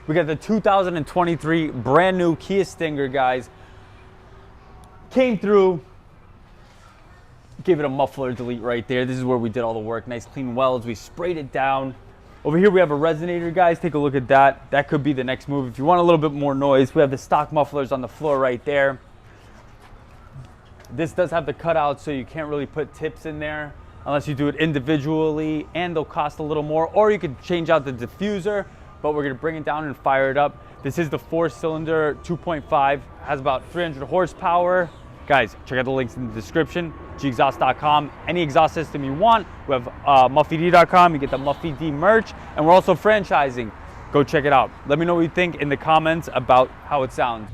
We got the 2023 brand new Kia Stinger, guys. Came through, gave it a muffler delete right there. This is where we did all the work. Nice clean welds. We sprayed it down. Over here we have a resonator, guys. Take a look at that. That could be the next move. If you want a little bit more noise, we have the stock mufflers on the floor right there. This does have the cutout, so you can't really put tips in there unless you do it individually, and they'll cost a little more. Or you could change out the diffuser, but we're gonna bring it down and fire it up. This is the 4-cylinder 2.5, has about 300 horsepower. Guys, check out the links in the description, gexhaust.com. Any exhaust system you want, we have muffyd.com, you get the muffyd merch, and we're also franchising. Go check it out. Let me know what you think in the comments about how it sounds.